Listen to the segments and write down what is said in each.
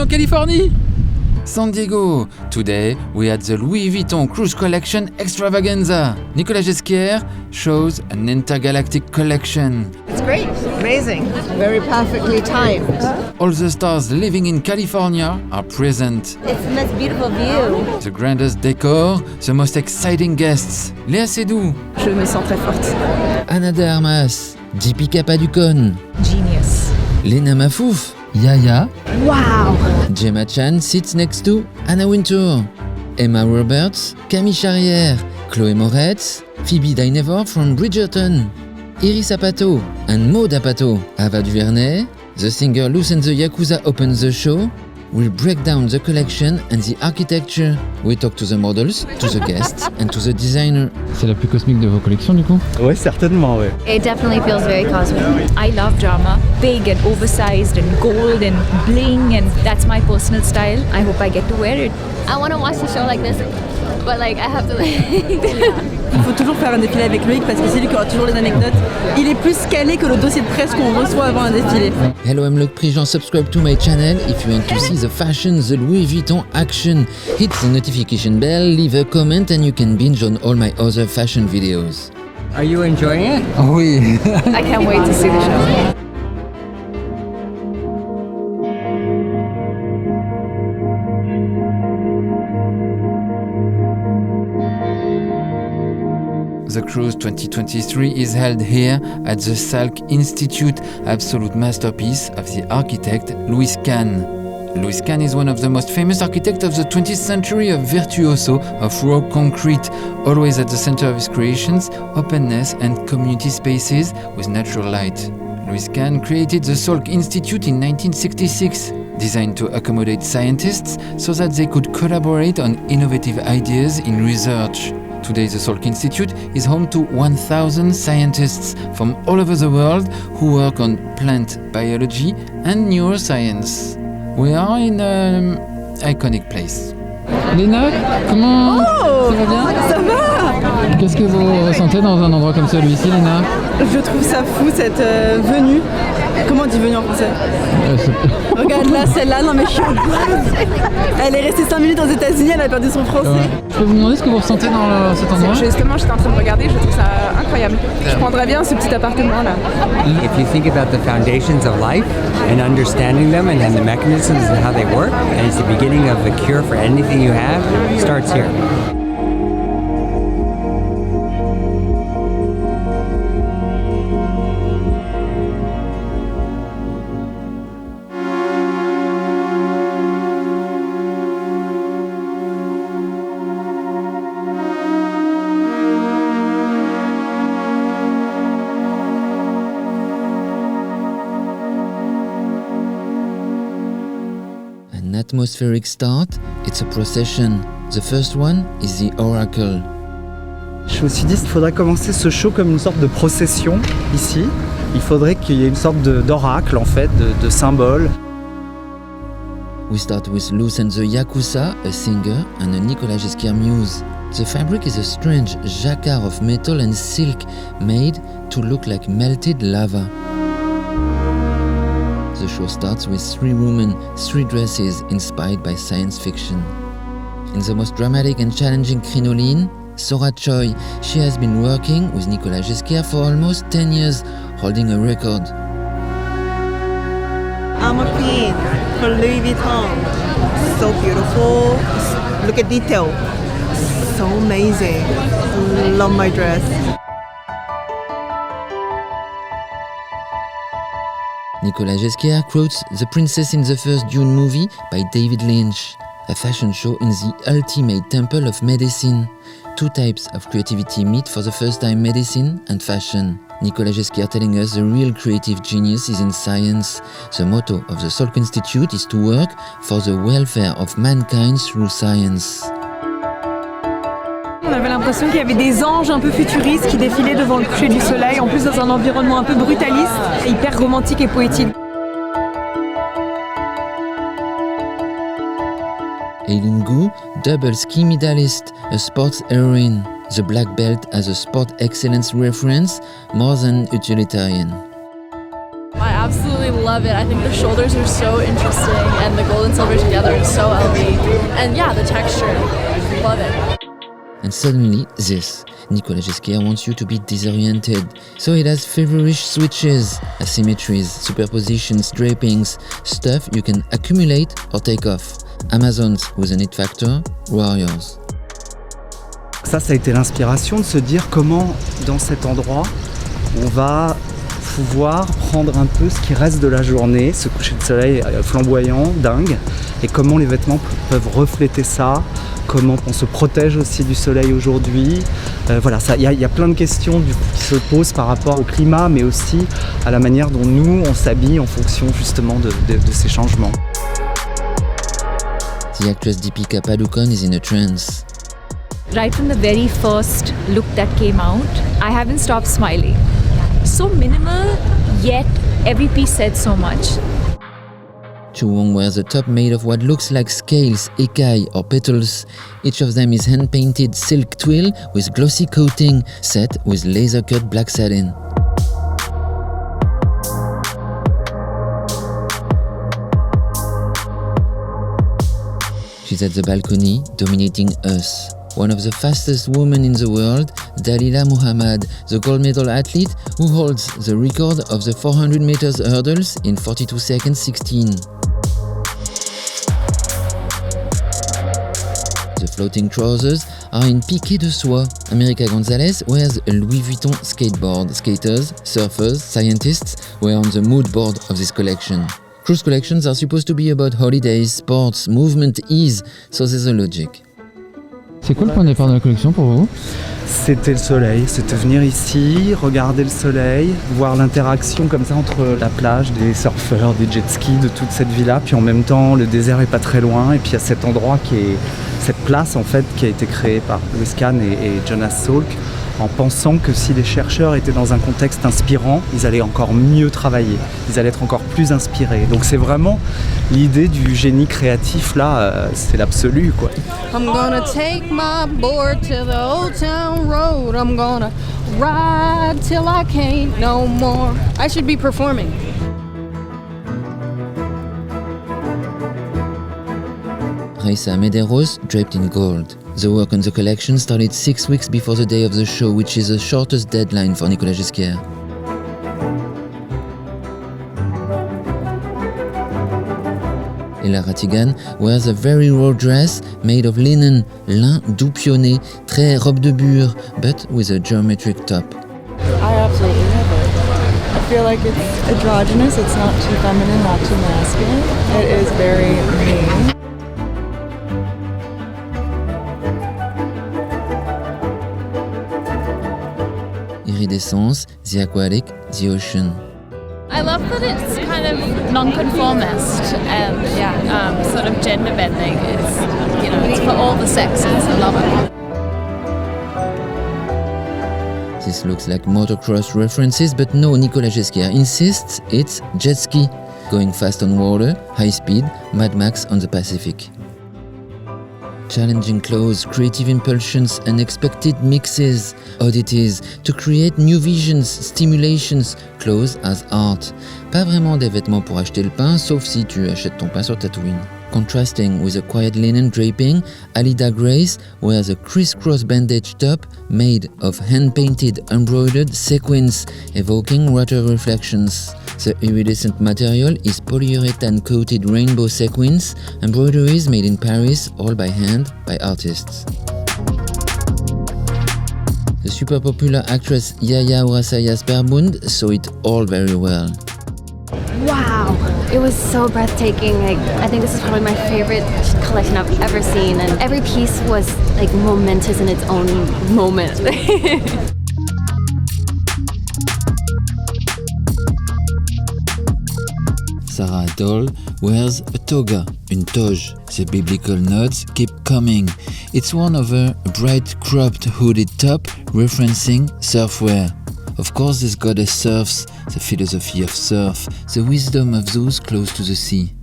Californie. San Diego. Today, we had the Louis Vuitton Cruise Collection Extravaganza. Nicolas Ghesquière shows an intergalactic collection. It's great, amazing, very perfectly timed. All the stars living in California are present. It's the most beautiful view. The grandest decor, the most exciting guests. Léa Seydoux. Je me sens très forte. Anna de Armas. JP Capaducon. Genius. Lena Mafouf. Yaya. Wow. Gemma Chan sits next to Anna Wintour. Emma Roberts. Camille Charrière. Chloé Moretz. Phoebe Dynevor from Bridgerton. Iris Apato and Maud Apato. Ava Duvernay. The singer Luce and the Yakuza opens the show. We'll break down the collection and the architecture. We talk to the models, to the guests and to the designer. C'est la plus cosmique de vos collections du coup? Ouais, certainement, ouais. It definitely feels very cosmic. I love drama, big and oversized and gold and bling, and that's my personal style. I hope I get to wear it. I want to watch the show like this, but like I have to Il faut toujours faire un défilé avec Loic parce que c'est lui qui aura toujours les anecdotes. Il est plus calé que le dossier de presse qu'on reçoit avant un défilé. Hello, I'm Loic Prigent. Subscribe to my channel if you want to see the fashion, the Louis Vuitton action. Hit the notification bell, leave a comment and you can binge on all my other fashion videos. Are you enjoying it? Oui. I can't wait to see the show. The Cruise 2023 is held here at the Salk Institute, absolute masterpiece of the architect Louis Kahn. Louis Kahn is one of the most famous architects of the 20th century, a virtuoso of raw concrete, always at the center of his creations, openness and community spaces with natural light. Louis Kahn created the Salk Institute in 1966, designed to accommodate scientists so that they could collaborate on innovative ideas in research. Today, the Salk Institute is home to 1,000 scientists from all over the world who work on plant biology and neuroscience. We are in an iconic place. Léna, comment Oh, ça va bien? Ça va. Qu'est-ce que vous ressentez dans un endroit comme celui-ci, Léna? Je trouve ça fou cette venue. Comment on dit venue en français? Regarde là, celle-là, non mais je suis en base. Elle est restée 5 minutes aux États-Unis, elle a perdu son français. Je peux vous demander ce que vous ressentez dans cet endroit? Justement, j'étais en train de regarder, je trouve ça incroyable. Je prendrais bien ce petit appartement là. If you think about the foundations of life and understanding them and the mechanisms and how they work, and it's the beginning of the cure for anything you have, starts here. Atmospheric start, it's a procession. The first one is the Oracle. Je me suis dit qu'il faudrait commencer ce show comme une sorte de procession ici. Il faudrait qu'il y ait une sorte d'oracle en fait, de symbole. We start with Luce and the Yakuza, a singer, and a Nicolas Ghesquière muse. The fabric is a strange jacquard of metal and silk made to look like melted lava. The show starts with 3 women, 3 dresses inspired by science fiction. In the most dramatic and challenging crinoline, Sora Choi, she has been working with Nicolas Ghesquière for almost 10 years, holding a record. I'm a queen for Louis Vuitton. So beautiful. Look at detail. So amazing. Love my dress. Nicolas Ghesquière quotes The Princess in the First Dune movie by David Lynch, a fashion show in the ultimate temple of medicine. 2 types of creativity meet for the first time: medicine and fashion. Nicolas Ghesquière telling us the real creative genius is in science. The motto of the Salk Institute is to work for the welfare of mankind through science. On avait l'impression qu'il y avait des anges un peu futuristes qui défilaient devant le coucher du soleil, en plus dans un environnement un peu brutaliste, hyper romantique et poétique. Eileen Gu, double ski medalist, a sports heroine. The black belt as a sport excellence reference, more than utilitarian. I absolutely love it. I think the shoulders are so interesting and the gold and silver together is so LV. And yeah, the texture, love it. And suddenly, this. Nicolas Ghesquière wants you to be disoriented. So it has feverish switches, asymmetries, superpositions, drapings, stuff you can accumulate or take off. Amazons with an it factor, warriors. Ça a été l'inspiration de se dire comment, dans cet endroit, on va pouvoir prendre un peu ce qui reste de la journée, ce coucher de soleil flamboyant, dingue, et comment les vêtements peuvent refléter ça, comment on se protège aussi du soleil aujourd'hui. Voilà, il y a plein de questions qui se posent par rapport au climat, mais aussi à la manière dont nous, on s'habille en fonction justement de ces changements. The actress Deepika Padukone is in a trance. Right from the very first look that came out, I haven't stopped smiling. So minimal, yet every piece said so much. Chu Wong wears a top made of what looks like scales, écailles or petals. Each of them is hand-painted silk twill with glossy coating set with laser-cut black satin. She's at the balcony, dominating us. One of the fastest women in the world, Dalila Muhammad, the gold medal athlete who holds the record of the 400 meters hurdles in 42 seconds 16. The floating trousers are in piqué de soie. America Gonzalez wears a Louis Vuitton skateboard. Skaters, surfers, scientists were on the mood board of this collection. Cruise collections are supposed to be about holidays, sports, movement, ease, so there's a logic. C'est quoi le point de départ de la collection pour vous? C'était le soleil, c'était venir ici, regarder le soleil, voir l'interaction comme ça entre la plage, des surfeurs, des jet skis, de toute cette vie-là, puis en même temps le désert est pas très loin, et puis il y a cet endroit cette place en fait qui a été créée par Loic Prigent et Jonas Salk, en pensant que si les chercheurs étaient dans un contexte inspirant, ils allaient encore mieux travailler, ils allaient être encore plus inspirés. Donc c'est vraiment l'idée du génie créatif là, c'est l'absolu quoi. I'm gonna take my board to the old town road. I'm gonna ride till I can't no more. I should be performing. Raisa Medeiros draped in gold. The work on the collection started 6 weeks before the day of the show, which is the shortest deadline for Nicolas Ghesquière. Ella Ratigan wears a very raw dress made of linen, lin doupionné, très robe de bure, but with a geometric top. I absolutely love it. I feel like it's androgynous, it's not too feminine, not too masculine. It is very me. Iridescence, the aquatic, the ocean. I love that it's kind of non-conformist and sort of gender bending. It's for all the sexes. I love it. This looks like motocross references, but no, Nicolas Ghesquière insists it's jet ski, going fast on water, high speed, Mad Max on the Pacific. Challenging clothes, creative impulsions, unexpected mixes, oddities, to create new visions, stimulations, clothes as art. Pas vraiment des vêtements pour acheter le pain, sauf si tu achètes ton pain sur Tatooine. Contrasting with a quiet linen draping, Alida Grace wears a crisscross bandage top made of hand-painted embroidered sequins, evoking water reflections. The iridescent material is polyurethane-coated rainbow sequins, embroideries made in Paris, all by hand, by artists. The super popular actress Yaya Urasaya Sperbund saw it all very well. Wow, it was so breathtaking. I think this is probably my favorite collection I've ever seen, and every piece was momentous in its own moment. Sarah Doll wears a toga, une toge. The biblical notes keep coming. It's worn over a bright cropped hooded top referencing surfwear. Of course, this goddess surfs, the philosophy of surf, the wisdom of those close to the sea.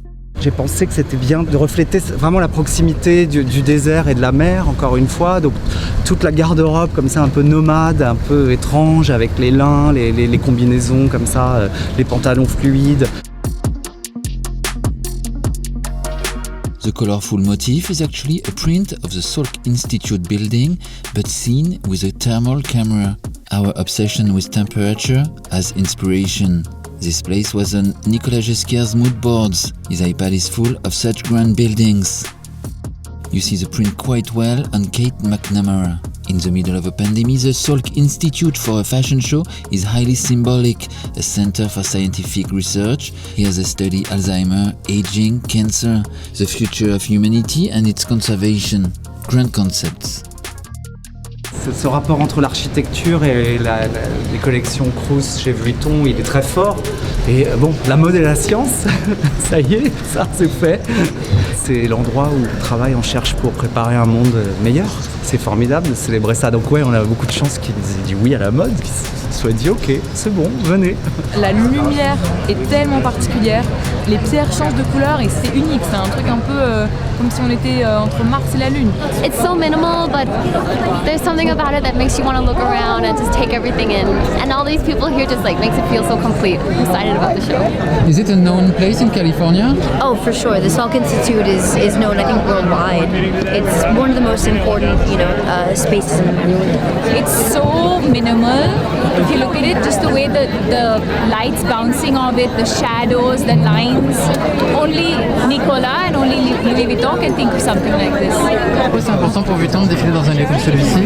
J'ai pensé que c'était bien de refléter vraiment la proximité du désert et de la mer, encore une fois. Donc toute la garde-robe comme ça, un peu nomade, un peu étrange, avec les lins, les combinaisons comme ça, les pantalons fluides. The colorful motif is actually a print of the Salk Institute building, but seen with a thermal camera. Our obsession with temperature as inspiration. This place was on Nicolas Ghesquiere's mood boards. His iPad is full of such grand buildings. You see the print quite well on Kate McNamara. In the middle of a pandemic, the Salk Institute for a fashion show is highly symbolic, a center for scientific research. Here they study Alzheimer, aging, cancer, the future of humanity and its conservation. Grand concepts. Ce rapport entre l'architecture et les collections Crous chez VUITTON, il est très fort. Et bon, la mode et la science, ça y est, ça c'est fait. C'est l'endroit où on travaille, on cherche pour préparer un monde meilleur. C'est formidable de célébrer ça. Donc ouais, on a beaucoup de chance qu'ils aient dit oui à la mode, qu'ils se soient dit ok, c'est bon, venez. La lumière est tellement particulière, les pierres changent de couleur et c'est unique. C'est un truc un peu comme si on était entre Mars et la Lune. It's so minimal, but there's something about it that makes you want to look around and just take everything in. And all these people here just like makes it feel so complete. I'm excited about the show. Is it a known place in California? Oh, for sure. The Salk Institute is known, I think, worldwide. It's one of the most important, spaces in America. It's so minimal. If you look at it, just the way the lights bouncing off it, the shadows, the lines. Only Nicolas and only Louis Vuitton can think of something like this. Pourquoi c'est important pour VUITTON de défiler dans un lieu comme celui-ci?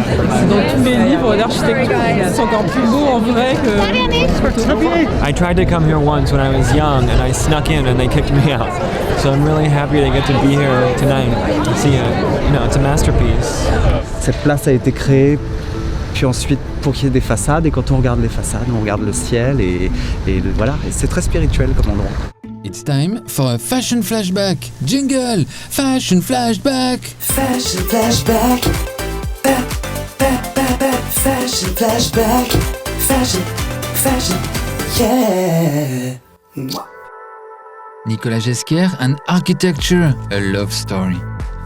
Dans tous les livres d'architecture, c'est encore plus beau en vrai que... I tried to come here once when I was young and I snuck in and they kicked me out. So I'm really happy to get to be here tonight and see it. It's a masterpiece. Cette place a été créée, puis ensuite pour qu'il y ait des façades, et quand on regarde les façades, on regarde le ciel, et voilà, et c'est très spirituel comme endroit. It's time for a fashion flashback. Jingle! Fashion flashback! Fashion flashback. Fashion flashback. Fashion, yeah. Nicolas Ghesquiere and architecture, a love story.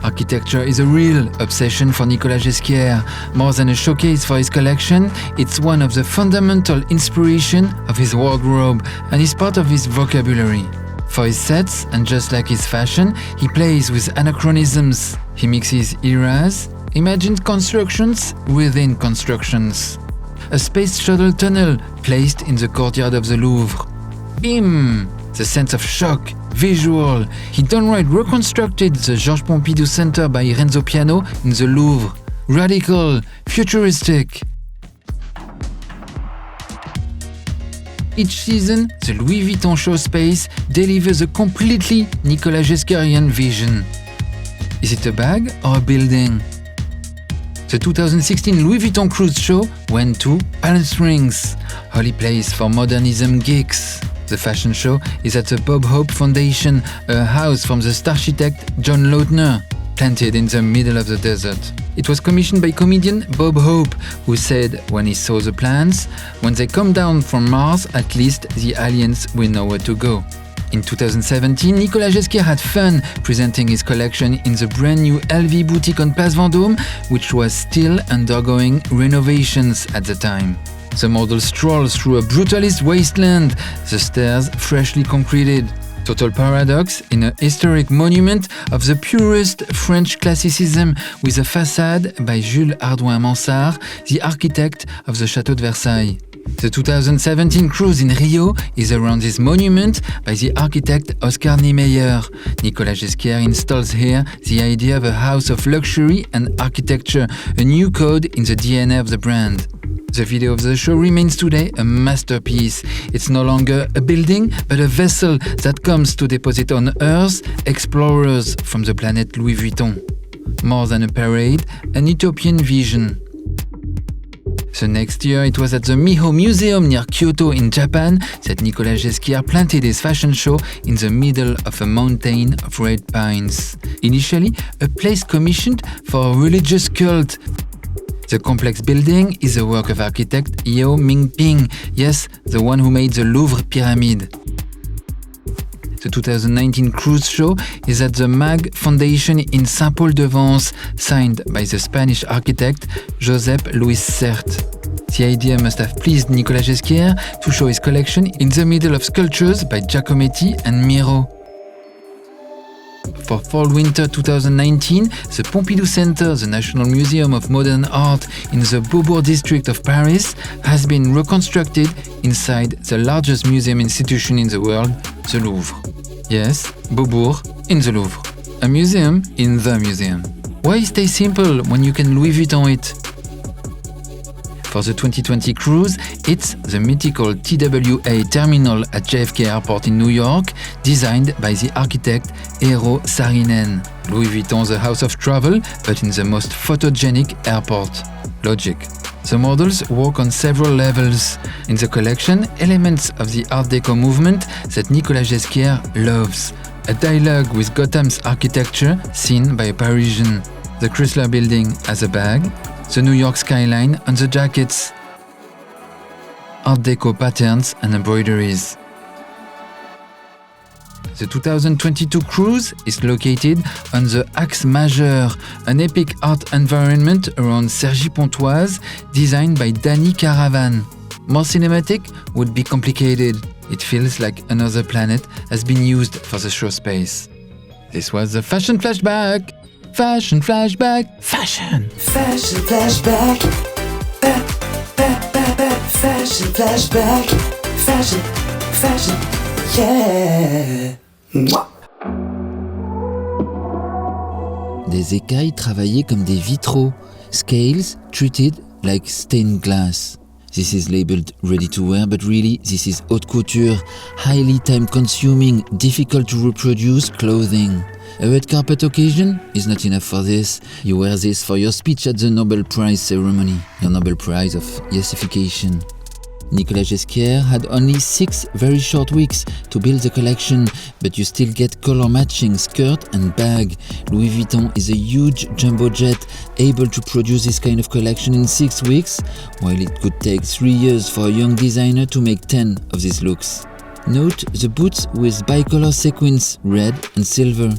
Architecture is a real obsession for Nicolas Ghesquiere. More than a showcase for his collection, it's one of the fundamental inspiration of his wardrobe and is part of his vocabulary. For his sets, and just like his fashion, he plays with anachronisms. He mixes eras, imagined constructions within constructions. A space shuttle tunnel placed in the courtyard of the Louvre. Bim! The sense of shock, visual. He downright reconstructed the Georges Pompidou Center by Renzo Piano in the Louvre. Radical, futuristic. Each season, the Louis Vuitton show space delivers a completely Nicolas Ghesquierian vision. Is it a bag or a building? The 2016 Louis Vuitton cruise show went to Palm Springs, holy place for modernism geeks. The fashion show is at the Bob Hope Foundation, a house from the star architect John Lautner, planted in the middle of the desert. It was commissioned by comedian Bob Hope, who said when he saw the plans, when they come down from Mars, at least the aliens will know where to go. In 2017, Nicolas Ghesquiere had fun presenting his collection in the brand new LV boutique on Place Vendôme, which was still undergoing renovations at the time. The model strolls through a brutalist wasteland, the stairs freshly concreted. Total paradox in a historic monument of the purest French classicism with a facade by Jules Hardouin-Mansart, the architect of the Château de Versailles. The 2017 cruise in Rio is around this monument by the architect Oscar Niemeyer. Nicolas Ghesquiere installs here the idea of a house of luxury and architecture, a new code in the DNA of the brand. The video of the show remains today a masterpiece. It's no longer a building, but a vessel that comes to deposit on Earth explorers from the planet Louis Vuitton. More than a parade, an utopian vision. The next year, it was at the Miho Museum near Kyoto in Japan that Nicolas Ghesquiere planted his fashion show in the middle of a mountain of red pines. Initially, a place commissioned for a religious cult. The complex building is the work of architect Yeo Ming-ping, yes, the one who made the Louvre Pyramid. The 2019 cruise show is at the MAG Foundation in Saint-Paul-de-Vence, signed by the Spanish architect Josep Luis Sert. The idea must have pleased Nicolas Ghesquiere to show his collection in the middle of sculptures by Giacometti and Miro. For Fall-Winter 2019, the Pompidou Center, the National Museum of Modern Art in the Beaubourg district of Paris, has been reconstructed inside the largest museum institution in the world, the Louvre. Yes, Beaubourg in the Louvre. A museum in the museum. Why stay simple when you can Louis Vuitton it? For the 2020 cruise, it's the mythical TWA terminal at JFK Airport in New York, designed by the architect Eero Saarinen. Louis Vuitton, the house of travel, but in the most photogenic airport. Logic. The models walk on several levels. In the collection, elements of the Art Deco movement that Nicolas Ghesquière loves. A dialogue with Gotham's architecture seen by a Parisian. The Chrysler Building as a bag. The New York skyline on the jackets. Art Deco patterns and embroideries. The 2022 cruise is located on the Axe Majeur, an epic art environment around Cergy-Pontoise, designed by Danny Caravan. More cinematic would be complicated. It feels like another planet has been used for the show space. This was the Fashion Flashback. Fashion Flashback. Fashion. Fashion Flashback. Fashion Flashback. Fashion, yeah. Des écailles travaillées comme des vitraux. Scales treated like stained glass. This is labeled ready to wear, but really this is haute couture, highly time-consuming, difficult to reproduce clothing. A red carpet occasion is not enough for this. You wear this for your speech at the Nobel Prize ceremony, your Nobel Prize of Yesification. Nicolas Ghesquière had only 6 very short weeks to build the collection, but you still get color-matching skirt and bag. Louis Vuitton is a huge jumbo jet, able to produce this kind of collection in 6 weeks, while it could take 3 years for a young designer to make 10 of these looks. Note the boots with bicolor sequins, red and silver,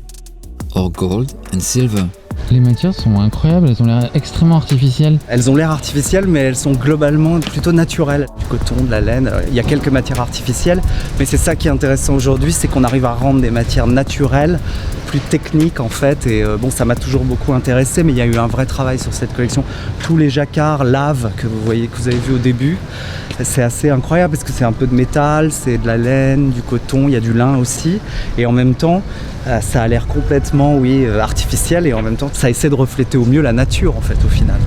or gold and silver. Les matières sont incroyables, elles ont l'air extrêmement artificielles. Elles ont l'air artificielles, mais elles sont globalement plutôt naturelles. Du coton, de la laine, il y a quelques matières artificielles, mais c'est ça qui est intéressant aujourd'hui, c'est qu'on arrive à rendre des matières naturelles, plus techniques en fait, et bon, ça m'a toujours beaucoup intéressé, mais il y a eu un vrai travail sur cette collection. Tous les jacquards lave que vous voyez, que vous avez vu au début, c'est assez incroyable parce que c'est un peu de métal, c'est de la laine, du coton, il y a du lin aussi, et en même temps, ça a l'air complètement, artificiel, et en même temps, ça essaie de refléter au mieux la nature en fait au final.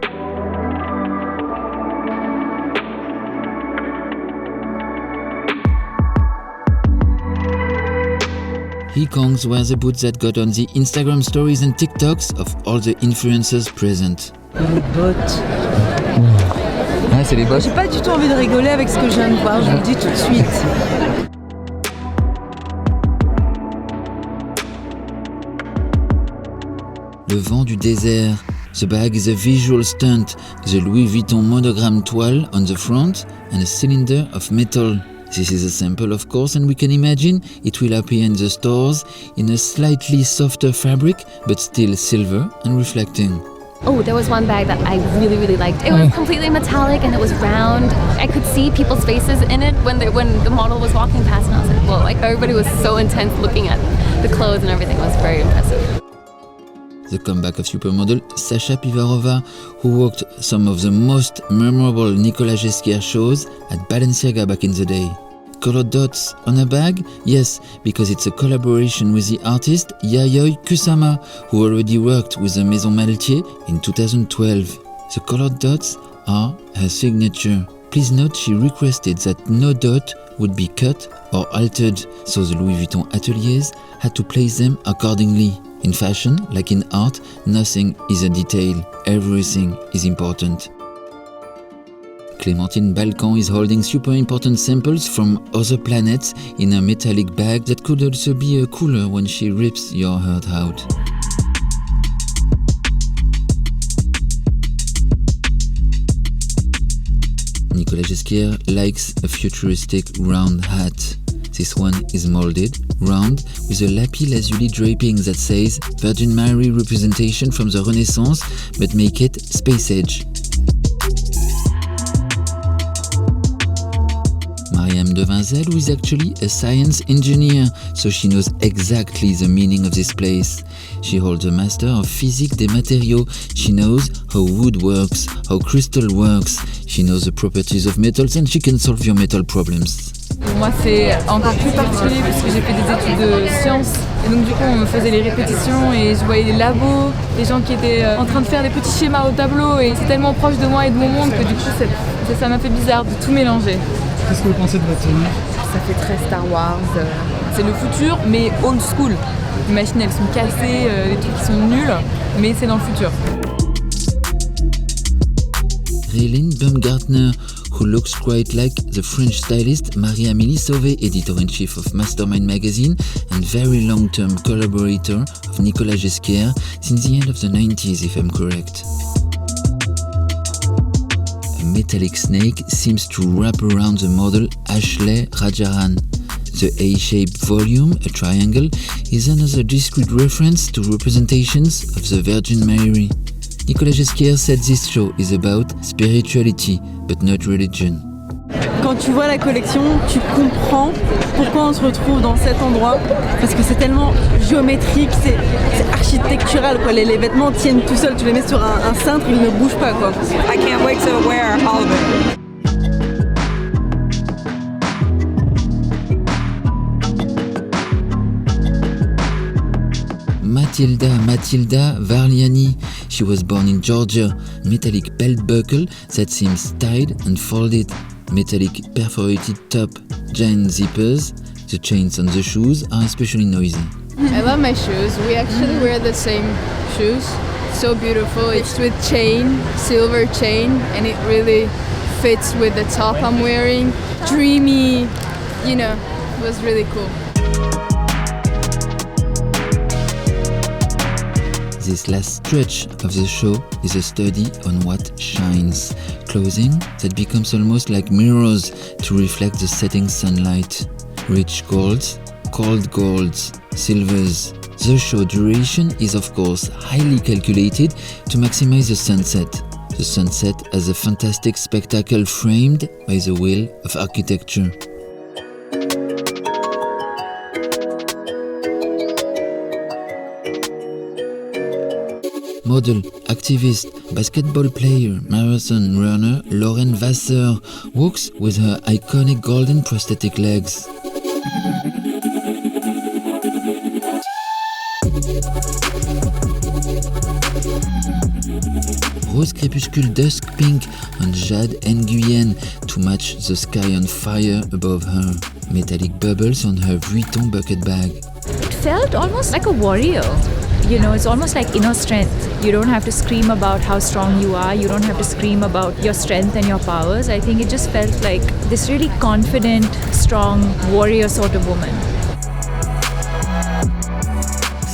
Hekongs were the boots that got on the Instagram stories and TikToks of all the influencers present. Les bottes. Ah, c'est les bottes. J'ai pas du tout envie de rigoler avec ce que je viens de voir, je vous le dis tout de suite. Le vent du désert. The bag is a visual stunt. The Louis Vuitton monogram toile on the front and a cylinder of metal. This is a sample, of course, and we can imagine it will appear in the stores in a slightly softer fabric, but still silver and reflecting. Oh, there was one bag that I really, really liked. It was completely metallic and it was round. I could see people's faces in it when the model was walking past, and I was like, whoa, like everybody was so intense looking at the clothes and everything. It was very impressive. The comeback of supermodel Sasha Pivarova, who worked some of the most memorable Nicolas Ghesquière shows at Balenciaga back in the day. Colored dots on a bag? Yes, because it's a collaboration with the artist Yayoi Kusama, who already worked with the Maison Maletier in 2012. The colored dots are her signature. Please note she requested that no dot would be cut or altered, so the Louis Vuitton ateliers had to place them accordingly. In fashion, like in art, nothing is a detail, everything is important. Clémentine Balkan is holding super important samples from other planets in a metallic bag that could also be a cooler when she rips your heart out. Nicolas Ghesquière likes a futuristic round hat. This one is molded, round, with a lapis-lazuli draping that says Virgin Mary representation from the Renaissance, but make it space age. Mariam Devinzel, who is actually a science engineer, so she knows exactly the meaning of this place. She holds a master of physique des matériaux. She knows how wood works, how crystal works. She knows the properties of metals and she can solve your metal problems. Pour moi, c'est encore plus particulier parce que j'ai fait des études de sciences. Et donc, du coup, on me faisait les répétitions et je voyais les labos, les gens qui étaient en train de faire des petits schémas au tableau. Et c'est tellement proche de moi et de mon monde que du coup, ça m'a fait bizarre de tout mélanger. Qu'est-ce que vous pensez de votre tenue? Ça fait très Star Wars. C'est le futur, mais old school. Les machines, elles sont cassées, les trucs qui sont nuls, mais c'est dans le futur. Relin Baumgartner, who looks quite like the French stylist Marie-Amélie Sauvé, editor-in-chief of Mastermind magazine and very long-term collaborator of Nicolas Ghesquière since the end of the 90s, if I'm correct. A metallic snake seems to wrap around the model Ashley Rajaran. The A-shaped volume, a triangle, is another discrete reference to representations of the Virgin Mary. Nicolas Ghesquière said this show is about spirituality, but not religion. Quand tu vois la collection, tu comprends pourquoi on se retrouve dans cet endroit, parce que c'est tellement géométrique, c'est architectural, quoi. Les vêtements tiennent tout seuls, tu les mets sur un cintre, ils ne bougent pas, quoi. I can't wait to wear all of it. Matilda Varliani. She was born in Georgia. Metallic belt buckle that seems tied and folded. Metallic perforated top. Giant zippers. The chains on the shoes are especially noisy. I love my shoes. We actually wear the same shoes. So beautiful. It's with chain, silver chain, and it really fits with the top I'm wearing. Dreamy, you know, it was really cool. This last stretch of the show is a study on what shines. Clothing that becomes almost like mirrors to reflect the setting sunlight. Rich golds, cold golds, silvers. The show duration is of course highly calculated to maximize the sunset. The sunset as a fantastic spectacle framed by the will of architecture. Model, activist, basketball player, marathon runner Lauren Vasseur walks with her iconic golden prosthetic legs. Rose crépuscule dusk pink on Jade Nguyen to match the sky on fire above her. Metallic bubbles on her VUITTON bucket bag. It felt almost like a warrior. You know, it's almost like inner strength. You don't have to scream about how strong you are. You don't have to scream about your strength and your powers. I think it just felt like this really confident, strong, warrior sort of woman.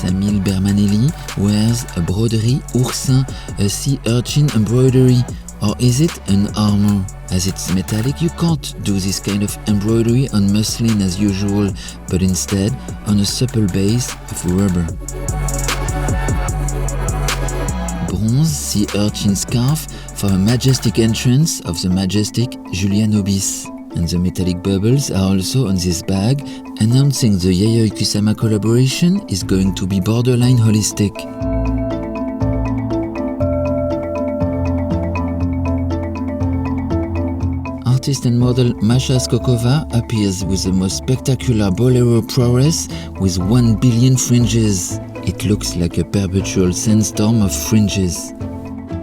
Camille Bermanelli wears a broderie oursin, a sea urchin embroidery, or is it an armor? As it's metallic, you can't do this kind of embroidery on muslin as usual, but instead on a supple base of rubber. Bronze sea urchin scarf for a majestic entrance of the majestic Julien Obis. And the metallic bubbles are also on this bag, announcing the Yayoi Kusama collaboration is going to be borderline holistic. Artist and model Masha Skokova appears with the most spectacular bolero prowess with 1 billion fringes. It looks like a perpetual sandstorm of fringes.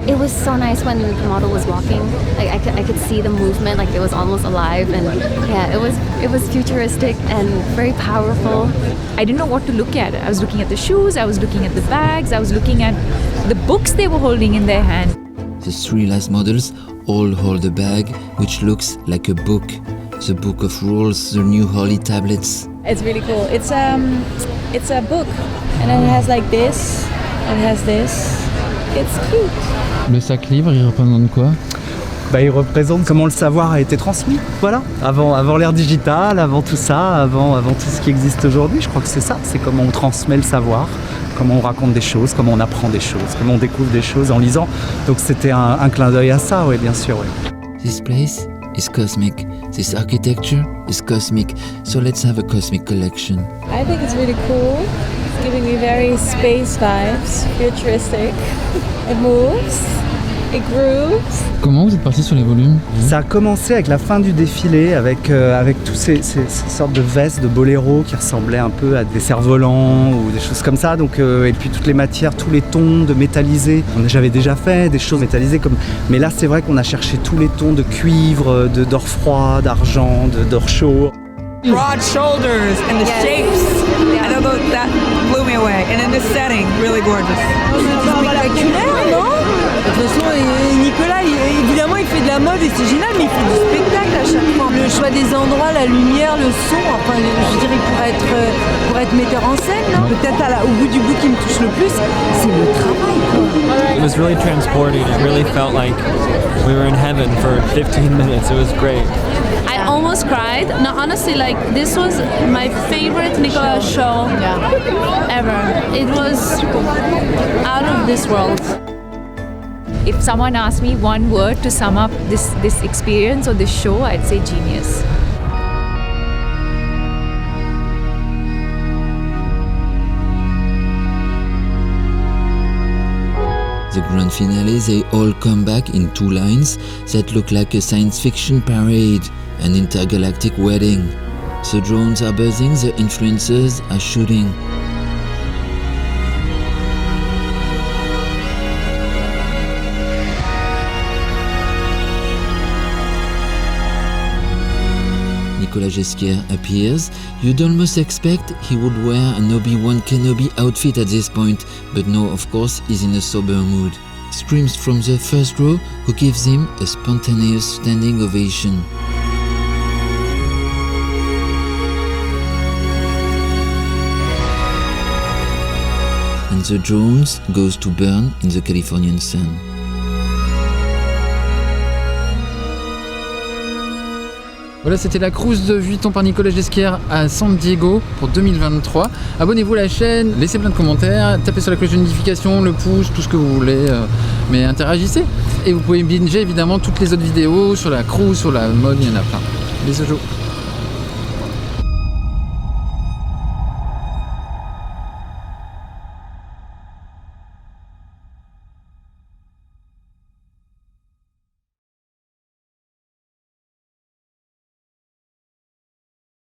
It was so nice when the model was walking. Like I could see the movement, like it was almost alive, and yeah, it was futuristic and very powerful. I didn't know what to look at. I was looking at the shoes, I was looking at the bags, I was looking at the books they were holding in their hand. The 3 last models all hold a bag which looks like a book. The Book of Rules, the new holy tablets. It's really cool. It's a book, and then it has like this, and it has this. It's cute. Le sac livre, il représente quoi? Il représente comment le savoir a été transmis. Voilà. Avant l'ère digitale, avant tout ça, avant tout ce qui existe aujourd'hui, je crois que c'est ça. C'est comment on transmet le savoir, comment on raconte des choses, comment on apprend des choses, comment on découvre des choses en lisant. Donc c'était un clin d'œil à ça, oui, bien sûr. Oui. This place is cosmic. This architecture is cosmic, so let's have a cosmic collection. I think it's really cool. It's giving me very space vibes, futuristic. It moves, it grooves. Comment vous êtes parti sur les volumes? Ça a commencé avec la fin du défilé, avec tous ces sortes de vestes de boléro qui ressemblaient un peu à des cerfs-volants ou des choses comme ça. Donc, et puis toutes les matières, tous les tons de métallisé. J'avais déjà fait des choses métallisées, mais là c'est vrai qu'on a cherché tous les tons de cuivre, d'or froid, d'argent, d'or chaud. Broad shoulders and the shapes, I know that blew me away. And in this setting, really gorgeous. Spectaculaire, non? De toute façon, Nicolas, évidemment, il fait de la mode et c'est génial, mais il fait du spectacle à chaque fois. Le choix des endroits, la lumière, le son, enfin, je dirais qu'il pourrait être metteur en scène, non? Peut-être au bout du bout qui me touche le plus, c'est le travail, quoi. It was really transporting. It really felt like we were in heaven for 15 minutes. It was great. I almost cried. No, honestly, like this was my favorite Nicolas show ever. It was out of this world. If someone asked me one word to sum up this experience or this show, I'd say genius. The grand finale, they all come back in two lines that look like a science fiction parade, an intergalactic wedding. The drones are buzzing, the influencers are shooting. Nicolas Ghesquière appears. You'd almost expect he would wear an Obi-Wan Kenobi outfit at this point, but no, of course, he's in a sober mood. Screams from the first row, who gives him a spontaneous standing ovation. And the drones goes to burn in the Californian sun. Voilà, c'était la cruise de VUITTON par Nicolas Ghesquière à San Diego pour 2023. Abonnez-vous à la chaîne, laissez plein de commentaires, tapez sur la cloche de notification, le pouce, tout ce que vous voulez, mais interagissez. Et vous pouvez binger évidemment toutes les autres vidéos sur la cruise, sur la mode, il y en a plein. Bisous.